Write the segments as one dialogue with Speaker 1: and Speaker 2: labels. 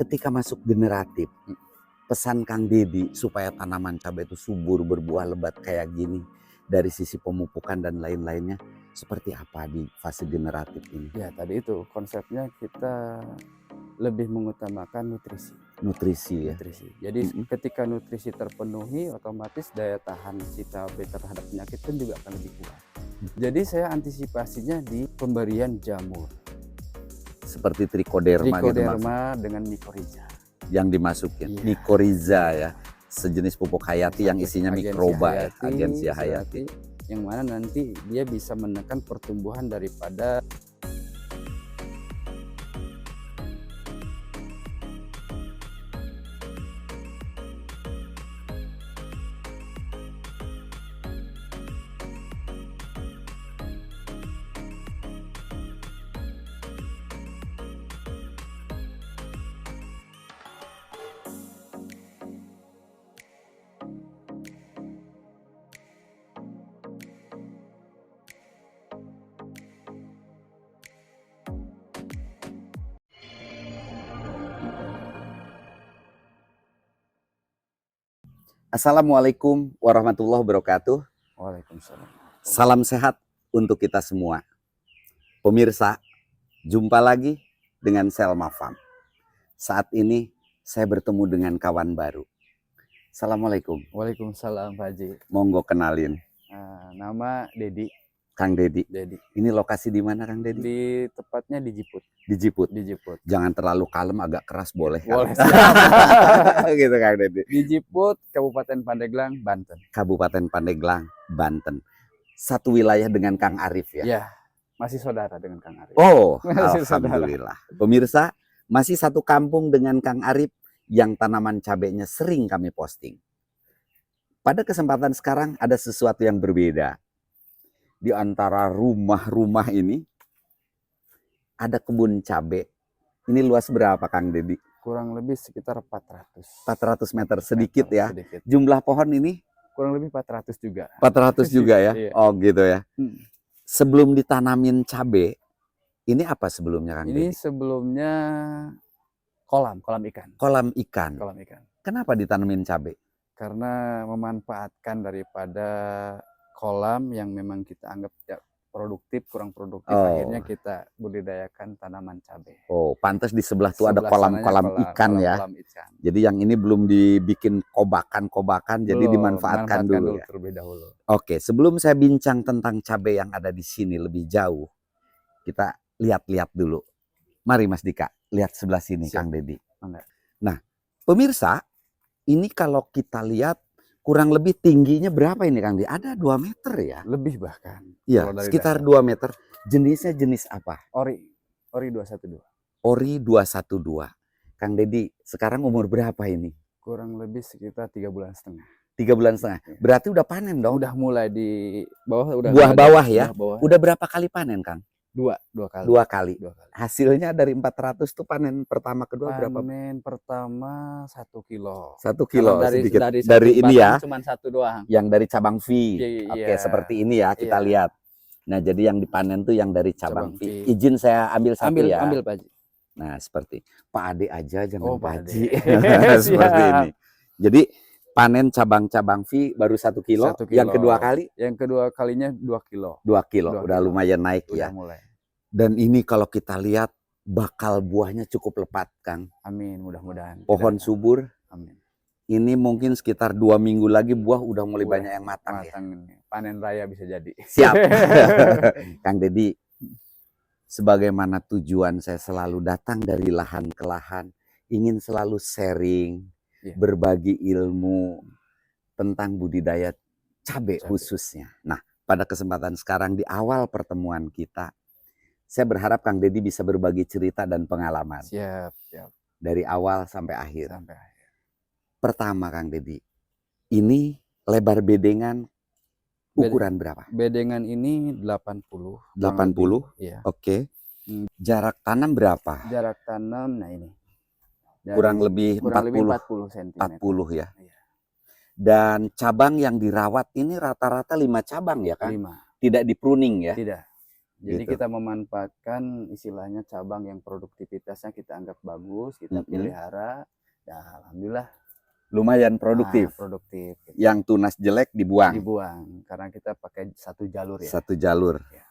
Speaker 1: ketika masuk generatif, pesan Kang Dedi supaya tanaman cabai itu subur, berbuah lebat kayak gini, dari sisi pemupukan dan lain-lainnya, seperti apa di fase generatif ini?
Speaker 2: Ya tadi itu konsepnya kita lebih mengutamakan nutrisi.
Speaker 1: Nutrisi ya.
Speaker 2: Nutrisi. Jadi ketika nutrisi terpenuhi, otomatis daya tahan si cabai terhadap penyakit pun juga akan lebih kuat. Jadi saya antisipasinya di pemberian jamur.
Speaker 1: Seperti trichoderma gitu
Speaker 2: Trichoderma dengan mycorrhiza.
Speaker 1: yang dimasukin.
Speaker 2: Iya.
Speaker 1: Mycorrhiza ya, sejenis pupuk hayati yang isinya mikroba, agensia hayati.
Speaker 2: Yang mana nanti dia bisa menekan pertumbuhan daripada
Speaker 1: Assalamualaikum warahmatullahi wabarakatuh.
Speaker 2: Waalaikumsalam.
Speaker 1: Salam sehat untuk kita semua. Pemirsa, jumpa lagi dengan Selma Farm. Saat ini saya bertemu dengan kawan baru. Assalamualaikum.
Speaker 2: Waalaikumsalam Pak Haji.
Speaker 1: Monggo kenalin.
Speaker 2: Nama Dedi.
Speaker 1: Kang Dedi.
Speaker 2: Dedi.
Speaker 1: Ini lokasi di mana Kang Dedi?
Speaker 2: Di tepatnya di Jiput.
Speaker 1: Di Jiput.
Speaker 2: Di Jiput.
Speaker 1: Jangan terlalu kalem, agak keras boleh.
Speaker 2: Boleh.
Speaker 1: Gitu Kang Dedi.
Speaker 2: Di Jiput, Kabupaten Pandeglang, Banten.
Speaker 1: Kabupaten Pandeglang, Banten. Satu wilayah dengan Kang Arif ya?
Speaker 2: Ya, masih saudara dengan Kang Arif.
Speaker 1: Oh,
Speaker 2: Masih
Speaker 1: alhamdulillah. Pemirsa, masih satu kampung dengan Kang Arif yang tanaman cabainya sering kami posting. Pada kesempatan sekarang ada sesuatu yang berbeda. Di antara rumah-rumah ini ada kebun cabai. Ini luas berapa Kang Dedi?
Speaker 2: Kurang lebih sekitar 400.
Speaker 1: 400 meter, sedikit ya.
Speaker 2: Sedikit.
Speaker 1: Jumlah pohon ini?
Speaker 2: Kurang lebih 400 juga.
Speaker 1: 400 juga ya?
Speaker 2: Iya.
Speaker 1: Oh gitu ya. Sebelum ditanamin cabai, ini apa sebelumnya Kang
Speaker 2: Ini
Speaker 1: Dedi?
Speaker 2: sebelumnya kolam ikan.
Speaker 1: Kolam ikan.
Speaker 2: Kolam ikan.
Speaker 1: Kenapa ditanamin cabai?
Speaker 2: Karena memanfaatkan daripada kolam yang memang kita anggap tidak produktif, kurang produktif, akhirnya kita budidayakan tanaman cabai.
Speaker 1: Oh, pantas di sebelah tuh ada kolam-kolam ikan ya.
Speaker 2: Kolam ikan.
Speaker 1: Jadi yang ini belum dibikin kobakan-kobakan, jadi dimanfaatkan dulu ya.
Speaker 2: Terlebih dahulu.
Speaker 1: Oke, sebelum saya bincang tentang cabai yang ada di sini lebih jauh, kita lihat-lihat dulu. Mari Mas Dika, lihat sebelah sini. Siap. Kang Dedi. Nah, pemirsa, ini kalau kita lihat kurang lebih tingginya berapa ini Kang Dedi? Ada 2 meter ya?
Speaker 2: Lebih bahkan.
Speaker 1: Iya, sekitar 2 meter. Jenisnya jenis apa?
Speaker 2: Ori 212.
Speaker 1: Ori 212. Kang Dedi, sekarang umur berapa ini?
Speaker 2: Kurang lebih sekitar 3,5 bulan.
Speaker 1: 3,5 bulan. Berarti udah panen dong?
Speaker 2: Udah mulai di bawah.
Speaker 1: Buah bawah ya? Udah berapa kali panen Kang?
Speaker 2: Dua kali.
Speaker 1: Hasilnya dari 400 tuh panen pertama kedua berapa?
Speaker 2: Panen pertama 1 kilo.
Speaker 1: 1 kilo sedikit.
Speaker 2: Dari
Speaker 1: ini ya.
Speaker 2: Cuma 1 doang.
Speaker 1: Yang dari cabang V.
Speaker 2: Iya.
Speaker 1: Oke, seperti ini ya kita lihat. Nah, jadi yang dipanen tuh yang dari cabang V. Izin saya ambil satu ya.
Speaker 2: Ambil Pak Haji.
Speaker 1: Nah, seperti Pak Ade aja jangan Pak Haji. Seperti ini. Jadi panen cabang-cabang V baru 1 kilo. Yang kedua kali?
Speaker 2: Yang kedua kalinya 2 kilo.
Speaker 1: 2 kilo. Udah lumayan naik ya.
Speaker 2: Mulai.
Speaker 1: Dan ini kalau kita lihat bakal buahnya cukup lebat Kang.
Speaker 2: Amin, mudah-mudahan.
Speaker 1: Pohon subur.
Speaker 2: Amin.
Speaker 1: Ini mungkin sekitar 2 minggu lagi buah udah mulai banyak yang matang ya.
Speaker 2: Panen raya bisa jadi.
Speaker 1: Siap. Kang Dedi, sebagaimana tujuan saya selalu datang dari lahan ke lahan, ingin selalu sharing, berbagi ilmu tentang budidaya cabai khususnya. Nah, pada kesempatan sekarang di awal pertemuan kita, saya berharap Kang Dedi bisa berbagi cerita dan pengalaman.
Speaker 2: Siap.
Speaker 1: Dari awal sampai akhir. Pertama Kang Dedi, ini lebar bedengan ukuran berapa?
Speaker 2: Bedengan ini 80.
Speaker 1: 80?
Speaker 2: Iya.
Speaker 1: Oke. Jarak tanam berapa?
Speaker 2: Jarak tanam, nah ini.
Speaker 1: Kurang lebih
Speaker 2: 40 cm.
Speaker 1: 40 ya. Iya. Dan cabang yang dirawat ini rata-rata 5 cabang ya kan?
Speaker 2: 5.
Speaker 1: Tidak di pruning ya?
Speaker 2: Tidak. Jadi
Speaker 1: gitu.
Speaker 2: kita memanfaatkan istilahnya cabang yang produktivitasnya kita anggap bagus, kita pelihara, ya alhamdulillah
Speaker 1: Lumayan produktif.
Speaker 2: produktif. Gitu.
Speaker 1: Yang tunas jelek dibuang.
Speaker 2: Dibuang karena kita pakai satu jalur ya.
Speaker 1: Satu jalur.
Speaker 2: Ya.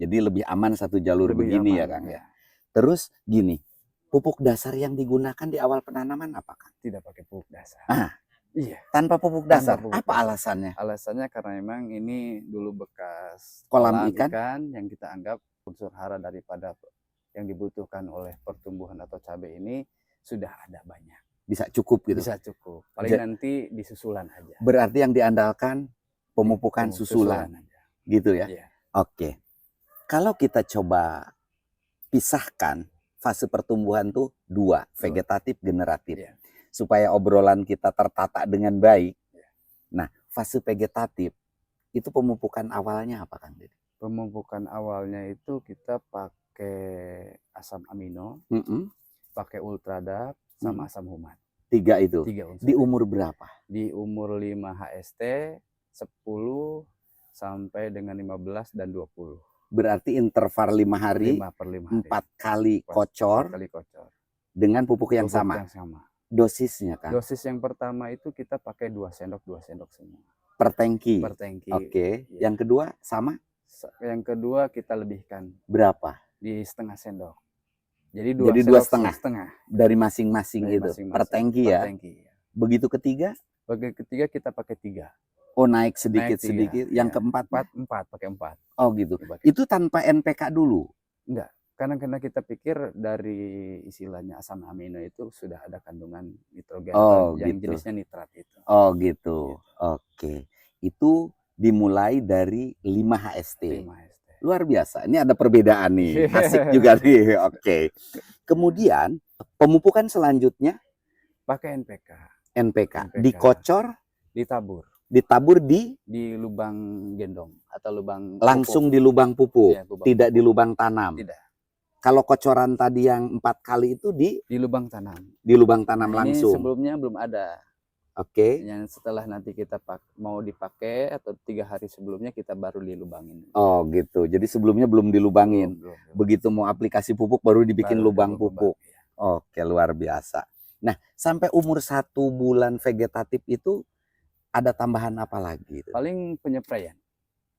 Speaker 1: Jadi lebih aman satu jalur
Speaker 2: Lebih
Speaker 1: begini
Speaker 2: aman,
Speaker 1: ya Kang ya. Terus gini, pupuk dasar yang digunakan di awal penanaman apa Kang?
Speaker 2: Tidak pakai pupuk dasar.
Speaker 1: Iya. Tanpa pupuk dasar.
Speaker 2: Pupuk
Speaker 1: apa
Speaker 2: dasar.
Speaker 1: alasannya?
Speaker 2: Alasannya karena memang ini dulu bekas
Speaker 1: kolam ikan
Speaker 2: yang kita anggap unsur hara daripada yang dibutuhkan oleh pertumbuhan atau cabai ini sudah ada banyak.
Speaker 1: Bisa cukup gitu.
Speaker 2: Bisa cukup. Paling nanti di susulan aja.
Speaker 1: Berarti yang diandalkan pemupukan susulan aja. Gitu ya.
Speaker 2: Iya.
Speaker 1: Oke. Kalau kita coba pisahkan fase pertumbuhan tuh dua, vegetatif, generatif.
Speaker 2: Iya.
Speaker 1: Supaya obrolan kita tertata dengan baik. Nah, fase vegetatif itu pemupukan awalnya apa Kang Dedi?
Speaker 2: Pemupukan awalnya itu kita pakai asam amino, pakai ultradap, sama asam humat.
Speaker 1: 3 itu.
Speaker 2: 3 unsur.
Speaker 1: Di umur berapa?
Speaker 2: Di umur 5 HST, 10 sampai dengan 15 dan 20.
Speaker 1: Berarti interval 5 hari,
Speaker 2: 4
Speaker 1: kali kocor dengan pupuk yang sama. Dosisnya Kang?
Speaker 2: Dosis yang pertama itu kita pakai 2 sendok semua.
Speaker 1: Per tangki?
Speaker 2: Per tangki.
Speaker 1: Oke. Ya. Yang kedua sama?
Speaker 2: Yang kedua kita lebihkan.
Speaker 1: Berapa?
Speaker 2: Di setengah sendok. Jadi
Speaker 1: 2 setengah dari masing-masing gitu. Per tangki ya?
Speaker 2: Tangki.
Speaker 1: Begitu ketiga?
Speaker 2: Begitu ketiga kita pakai 3.
Speaker 1: Oh, naik sedikit-sedikit. Yang
Speaker 2: ya.
Speaker 1: keempat?
Speaker 2: 4 pakai 4.
Speaker 1: Oh gitu. Itu tanpa NPK dulu?
Speaker 2: Enggak. Karena kita pikir dari istilahnya asam amino itu sudah ada kandungan nitrogen yang
Speaker 1: gitu.
Speaker 2: jenisnya nitrat itu.
Speaker 1: Oh gitu. Oke. Itu dimulai dari 5 HST.
Speaker 2: 5 HST.
Speaker 1: Luar biasa. Ini ada perbedaan nih. Asik juga nih. Oke. Kemudian pemupukan selanjutnya
Speaker 2: pakai NPK.
Speaker 1: NPK. Dikocor, ditabur di
Speaker 2: lubang gendong atau lubang
Speaker 1: langsung
Speaker 2: pupuk.
Speaker 1: Di lubang pupuk,
Speaker 2: ya,
Speaker 1: tidak pupuk. Di lubang tanam.
Speaker 2: Tidak.
Speaker 1: Kalau kocoran tadi yang 4 kali itu di
Speaker 2: lubang tanam.
Speaker 1: Di lubang tanam langsung.
Speaker 2: Ini sebelumnya belum ada.
Speaker 1: Oke.
Speaker 2: Yang setelah nanti kita mau dipakai atau 3 hari sebelumnya kita baru dilubangin.
Speaker 1: Oh gitu. Jadi sebelumnya belum dilubangin. Belum. Begitu mau aplikasi pupuk baru dibikin lubang pupuk. Ya. Oke, luar biasa. Nah, sampai umur 1 bulan vegetatif itu ada tambahan apa lagi?
Speaker 2: Paling penyepraian.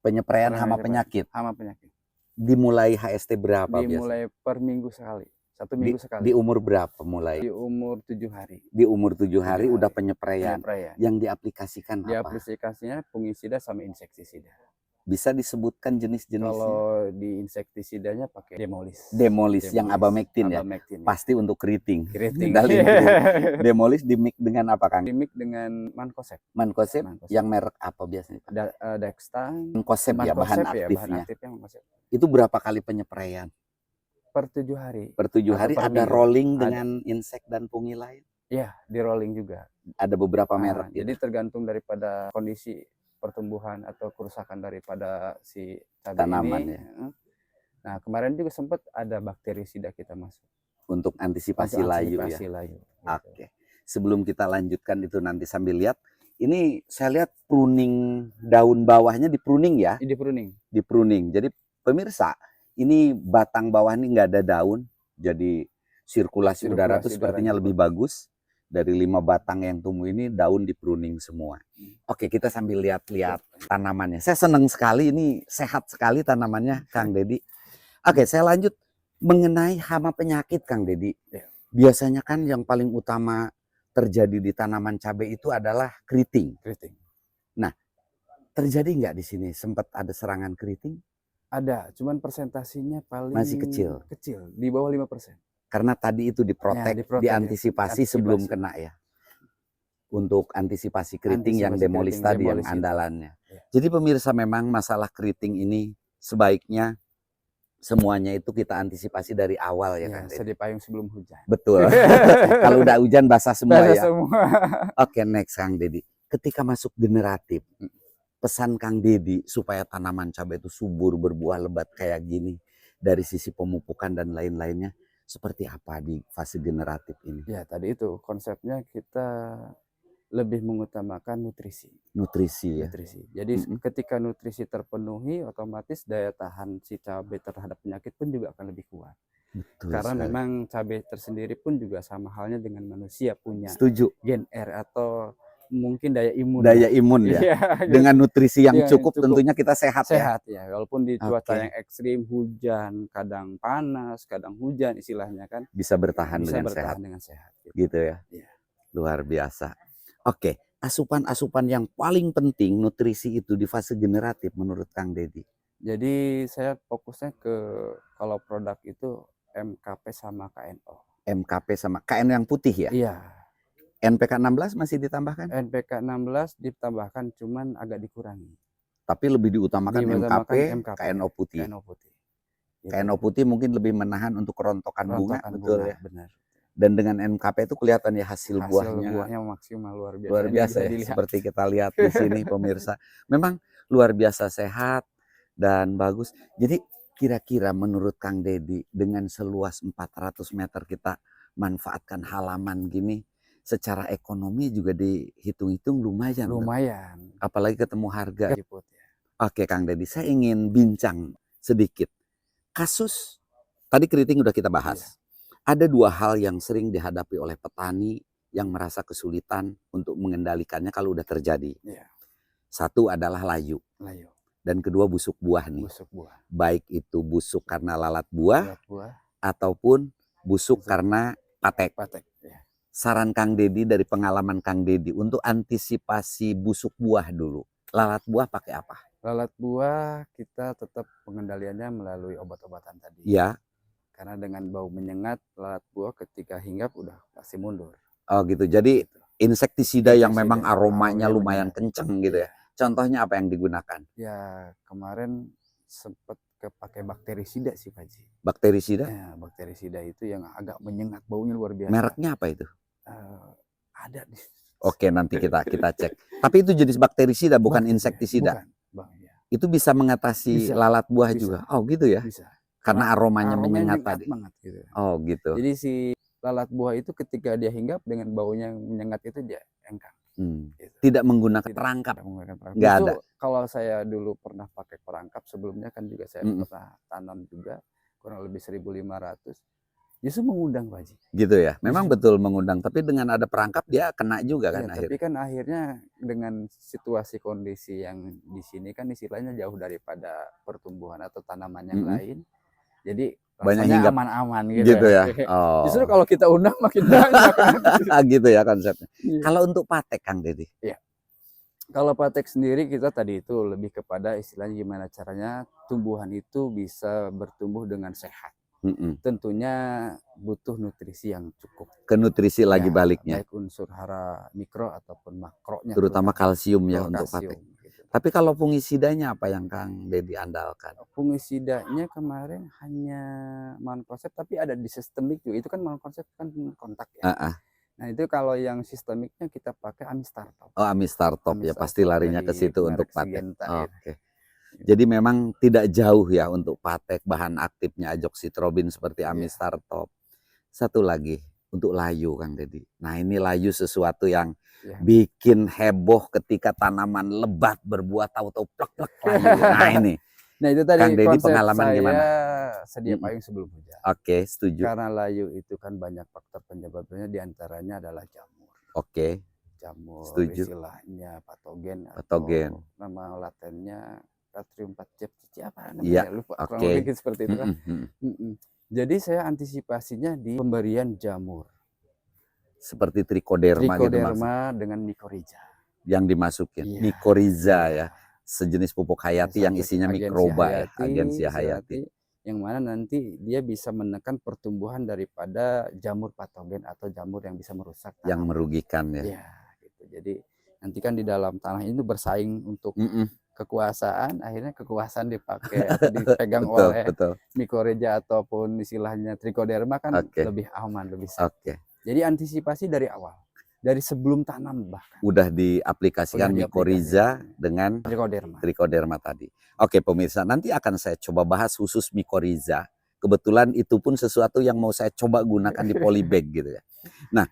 Speaker 1: Penyepraian hama penyakit.
Speaker 2: Hama penyakit.
Speaker 1: Dimulai HST berapa biasanya?
Speaker 2: Dimulai per minggu sekali. 1 minggu sekali.
Speaker 1: Di umur berapa mulai?
Speaker 2: Di umur 7 hari.
Speaker 1: Di umur 7 hari udah penyepraian. Yang diaplikasikan apa?
Speaker 2: Diaplikasinya fungisida sama insektisida.
Speaker 1: Bisa disebutkan jenis-jenisnya?
Speaker 2: Kalau di insektisidanya pakai Demolis.
Speaker 1: Demolis yang abamectin ya?
Speaker 2: Abamectin.
Speaker 1: Pasti untuk keriting.
Speaker 2: Keriting.
Speaker 1: Demolis dimix dengan apa Kang?
Speaker 2: Dimix dengan Mancozeb.
Speaker 1: Mancozeb yang merek apa biasanya?
Speaker 2: Dextan.
Speaker 1: Mancozeb ya, bahan aktifnya. Itu berapa kali penyepraian?
Speaker 2: Per 7 hari.
Speaker 1: Per 7 hari ada rolling dengan insek dan fungi lain?
Speaker 2: Iya, di rolling juga.
Speaker 1: Ada beberapa merek.
Speaker 2: Jadi tergantung daripada kondisi pertumbuhan atau kerusakan daripada si cabai
Speaker 1: tanaman
Speaker 2: ini.
Speaker 1: Ya.
Speaker 2: Nah, kemarin juga sempat ada bakterisida kita masuk.
Speaker 1: Untuk antisipasi layu ya.
Speaker 2: Layu.
Speaker 1: Oke. Sebelum kita lanjutkan itu nanti sambil lihat. Ini saya lihat pruning daun bawahnya di pruning ya?
Speaker 2: Di pruning.
Speaker 1: Di pruning. Jadi pemirsa, ini batang bawah ini nggak ada daun. Jadi sirkulasi udara itu sepertinya lebih bagus. Dari 5 batang yang tumbuh ini daun di pruning semua. Oke, kita sambil lihat-lihat tanamannya. Saya senang sekali, ini sehat sekali tanamannya Kang Dedi. Oke, saya lanjut mengenai hama penyakit Kang Dedi. Biasanya kan yang paling utama terjadi di tanaman cabai itu adalah keriting. Nah, terjadi nggak di sini? Sempat ada serangan keriting?
Speaker 2: Ada, cuman persentasinya paling
Speaker 1: masih kecil.
Speaker 2: Di bawah 5%.
Speaker 1: Karena tadi itu diprotek, diantisipasi sebelum kena ya. Untuk antisipasi keriting yang demolis tadi yang andalannya. Jadi pemirsa, memang masalah keriting ini sebaiknya semuanya itu kita antisipasi dari awal ya kan.
Speaker 2: Sedia payung sebelum hujan.
Speaker 1: Betul. Kalau udah hujan basah semua ya. Oke, next Kang Dedi. Ketika masuk generatif, pesan Kang Dedi supaya tanaman cabai itu subur, berbuah lebat kayak gini dari sisi pemupukan dan lain-lainnya. Seperti apa di fase generatif ini?
Speaker 2: Ya, tadi itu konsepnya kita lebih mengutamakan nutrisi.
Speaker 1: Nutrisi ya.
Speaker 2: Nutrisi. Jadi ketika nutrisi terpenuhi, otomatis daya tahan si cabai terhadap penyakit pun juga akan lebih kuat.
Speaker 1: Betul
Speaker 2: Karena
Speaker 1: sekali.
Speaker 2: memang cabai tersendiri pun juga sama halnya dengan manusia, punya
Speaker 1: Setuju.
Speaker 2: gen R atau mungkin daya imun.
Speaker 1: Daya imun ya.
Speaker 2: Iya,
Speaker 1: Dengan nutrisi yang
Speaker 2: Dengan
Speaker 1: cukup tentunya kita sehat ya.
Speaker 2: sehat ya. Walaupun di cuaca
Speaker 1: Oke.
Speaker 2: yang ekstrim, hujan, kadang panas, kadang hujan istilahnya kan,
Speaker 1: Bisa bertahan
Speaker 2: bisa
Speaker 1: dengan
Speaker 2: bertahan
Speaker 1: sehat.
Speaker 2: dengan sehat.
Speaker 1: Gitu ya.
Speaker 2: Iya.
Speaker 1: Luar biasa. Oke, asupan-asupan yang paling penting nutrisi itu di fase generatif menurut Kang Deddy.
Speaker 2: Jadi saya fokusnya ke kalau produk itu MKP sama KNO.
Speaker 1: MKP sama KN yang putih ya?
Speaker 2: Iya.
Speaker 1: NPK 16 masih ditambahkan?
Speaker 2: NPK 16 ditambahkan cuman agak dikurangi.
Speaker 1: Tapi lebih diutamakan MKP, KNO putih.
Speaker 2: KNO putih. Gitu.
Speaker 1: KNO putih mungkin lebih menahan untuk kerontokan bunga, betul ya?
Speaker 2: Benar.
Speaker 1: Dan dengan MKP itu kelihatan ya hasil buahnya
Speaker 2: maksimal, luar biasa.
Speaker 1: Luar biasa ya, seperti kita lihat di sini pemirsa. Memang luar biasa sehat dan bagus. Jadi kira-kira menurut Kang Deddy dengan seluas 400 meter kita manfaatkan halaman gini, secara ekonomi juga dihitung-hitung lumayan.
Speaker 2: Lumayan.
Speaker 1: Apalagi ketemu harga.
Speaker 2: Ya.
Speaker 1: Oke Kang Deddy, saya ingin bincang sedikit. Kasus, tadi keriting udah kita bahas.
Speaker 2: Iya.
Speaker 1: Ada dua hal yang sering dihadapi oleh petani yang merasa kesulitan untuk mengendalikannya kalau udah terjadi.
Speaker 2: Iya.
Speaker 1: Satu adalah layu. Dan kedua busuk buah nih.
Speaker 2: Busuk buah.
Speaker 1: Baik itu busuk karena lalat buah. Ataupun busuk karena patek.
Speaker 2: Ya.
Speaker 1: Saran Kang Deddy dari pengalaman Kang Deddy untuk antisipasi busuk buah dulu. Lalat buah pakai apa?
Speaker 2: Lalat buah kita tetap pengendaliannya melalui obat-obatan tadi.
Speaker 1: Ya.
Speaker 2: Karena dengan bau menyengat, lalat buah ketika hinggap udah pasti mundur.
Speaker 1: Oh gitu. Jadi insektisida yang memang aromanya lumayan kenceng gitu ya. Contohnya apa yang digunakan?
Speaker 2: Ya kemarin sempat pakai bakterisida sih Pak Ji.
Speaker 1: Bakterisida?
Speaker 2: Ya, bakterisida itu yang agak menyengat, baunya luar biasa.
Speaker 1: Mereknya apa itu?
Speaker 2: Ada di.
Speaker 1: Oke, nanti kita cek. Tapi itu jenis bakterisida bukan insektisida.
Speaker 2: Bukan, ya.
Speaker 1: Itu bisa mengatasi lalat buah juga. Oh gitu ya?
Speaker 2: Bisa.
Speaker 1: Karena aromanya menyengat tadi.
Speaker 2: Banget, gitu.
Speaker 1: Oh gitu.
Speaker 2: Jadi si lalat buah itu ketika dia hinggap dengan baunya menyengat itu dia engkang.
Speaker 1: Gitu. Tidak menggunakan perangkap.
Speaker 2: Nggak ada. Kalau saya dulu pernah pakai perangkap, sebelumnya kan juga saya pernah tanam juga kurang lebih 1.500. Justru mengundang Pak Haji.
Speaker 1: Gitu ya. Memang betul mengundang, tapi dengan ada perangkap dia kena juga kan akhirnya.
Speaker 2: Tapi kan akhirnya dengan situasi kondisi yang di sini kan istilahnya jauh daripada pertumbuhan atau tanaman yang lain. Jadi
Speaker 1: banyak hinggap
Speaker 2: aman-aman gitu
Speaker 1: ya. Oh.
Speaker 2: Justru kalau kita undang makin banyak.
Speaker 1: Gitu ya konsepnya. Kalau untuk patek Kang Deddy?
Speaker 2: Iya. Kalau patek sendiri kita tadi itu lebih kepada istilahnya gimana caranya tumbuhan itu bisa bertumbuh dengan sehat. Tentunya butuh nutrisi yang cukup. Ke
Speaker 1: nutrisi lagi baliknya.
Speaker 2: Baik unsur hara mikro ataupun makronya.
Speaker 1: Terutama kalsium ya untuk patek. Tapi kalau fungisidanya apa yang Kang Deddy andalkan?
Speaker 2: Fungisidanya kemarin hanya monokonset, tapi ada di sistemik juga. Itu kan monokonset kan kontak ya. Nah itu kalau yang sistemiknya kita pakai Amistartop.
Speaker 1: Oh Amistartop ya, pasti larinya ke situ untuk patek. Oke. Jadi memang tidak jauh ya untuk patek, bahan aktifnya azoxystrobin seperti Amistartop. Satu lagi untuk layu Kang Deddy. Nah ini layu sesuatu yang bikin heboh ketika tanaman lebat berbuah tahu-tahu plek-plek layu. Nah ini.
Speaker 2: Nah itu tadi
Speaker 1: Kang Deddy pengalaman
Speaker 2: saya
Speaker 1: gimana?
Speaker 2: Sedia payung sebelum hujan.
Speaker 1: Oke, setuju.
Speaker 2: Karena layu itu kan banyak faktor penyebabnya, diantaranya adalah jamur.
Speaker 1: Oke.
Speaker 2: Jamur,
Speaker 1: setuju.
Speaker 2: Istilahnya patogen.
Speaker 1: Patogen.
Speaker 2: Atau nama latennya Ratrium Pacici apa namanya?
Speaker 1: Ya,
Speaker 2: lupa. Kurang lebih seperti itu kan. Jadi saya antisipasinya di pemberian jamur.
Speaker 1: Seperti trichoderma gitu
Speaker 2: dengan mycorrhiza.
Speaker 1: Yang dimasukin. Mycorrhiza ya. Sejenis pupuk hayati yang isinya mikroba ya, agensia hayati.
Speaker 2: Yang mana nanti dia bisa menekan pertumbuhan daripada jamur patogen atau jamur yang bisa merusak tanah.
Speaker 1: Yang merugikan ya.
Speaker 2: Ya gitu. Jadi nanti kan di dalam tanah ini bersaing untuk kekuasaan, akhirnya kekuasaan dipakai atau dipegang oleh mycorrhiza ataupun istilahnya trichoderma kan lebih aman, lebih safe. Jadi antisipasi dari awal. Dari sebelum tanam bahkan.
Speaker 1: Udah diaplikasikan mycorrhiza dengan trichoderma tadi. Oke pemirsa, nanti akan saya coba bahas khusus mycorrhiza. Kebetulan itu pun sesuatu yang mau saya coba gunakan di polybag gitu ya. Nah,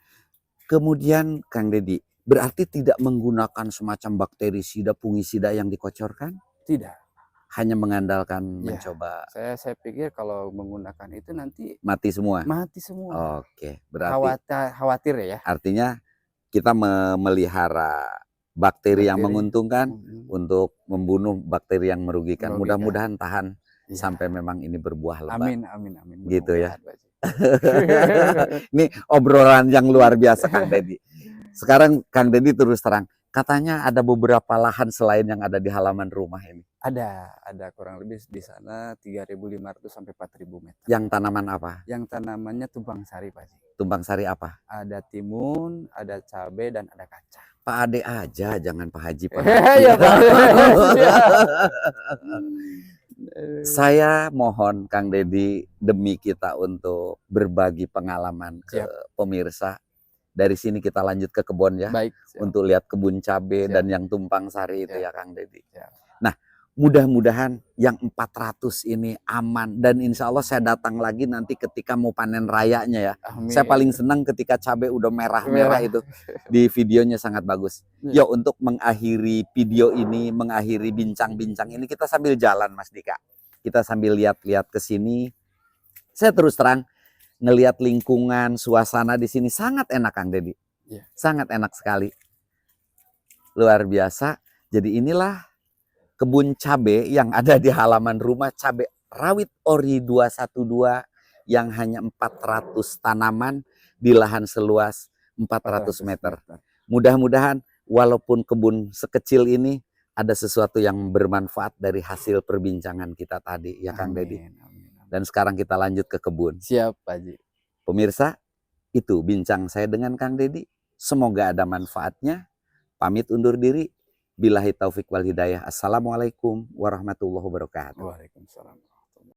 Speaker 1: kemudian Kang Deddy, Berarti tidak menggunakan semacam bakterisida, fungisida yang dikocorkan?
Speaker 2: Tidak.
Speaker 1: Hanya mengandalkan
Speaker 2: Ya,
Speaker 1: mencoba.
Speaker 2: saya pikir kalau menggunakan itu nanti
Speaker 1: mati semua.
Speaker 2: Mati semua.
Speaker 1: Oke, berarti
Speaker 2: khawatir ya.
Speaker 1: Artinya kita memelihara bakteri yang menguntungkan untuk membunuh bakteri yang merugikan. Mudah-mudahan tahan sampai memang ini berbuah lebat.
Speaker 2: Amin, amin, amin.
Speaker 1: Gitu ya. Ini obrolan yang luar biasa Kang Dedi. Sekarang Kang Dedi terus terang, katanya ada beberapa lahan selain yang ada di halaman rumah ini.
Speaker 2: Ada kurang lebih di sana 3.500 sampai 4.000 meter.
Speaker 1: Yang tanaman apa?
Speaker 2: Yang tanamannya tumpang sari, Pak Haji.
Speaker 1: Tumpang sari apa?
Speaker 2: Ada timun, ada cabai, dan ada kacang.
Speaker 1: Pak Ade aja, jangan Pak Haji. Pak
Speaker 2: Ya, Pak.
Speaker 1: Saya mohon Kang Dedi demi kita untuk berbagi pengalaman ke pemirsa. Dari sini kita lanjut ke kebun ya.
Speaker 2: Baik.
Speaker 1: Untuk lihat kebun cabai dan yang tumpang sari itu ya Kang Dedi. Nah, mudah-mudahan yang 400 ini aman dan insya Allah saya datang lagi nanti ketika mau panen rayanya ya. Amin. Saya paling senang ketika cabai udah merah-merah itu di videonya sangat bagus. Yo, untuk mengakhiri video ini, mengakhiri bincang-bincang ini kita sambil jalan Mas Dika. Kita sambil lihat-lihat ke sini. Saya terus terang ngelihat lingkungan, suasana di sini sangat enak Kang Dedi. Sangat enak sekali. Luar biasa. Jadi inilah kebun cabai yang ada di halaman rumah, cabai rawit ori 212 yang hanya 400 tanaman di lahan seluas 400 meter. Mudah-mudahan walaupun kebun sekecil ini ada sesuatu yang bermanfaat dari hasil perbincangan kita tadi ya Kang Dedi. Dan sekarang kita lanjut ke kebun.
Speaker 2: Siap Pak Haji.
Speaker 1: Pemirsa, itu bincang saya dengan Kang Dedi. Semoga ada manfaatnya. Pamit undur diri. Billahi taufik wal hidayah. Assalamualaikum warahmatullahi wabarakatuh.
Speaker 2: Waalaikumsalam.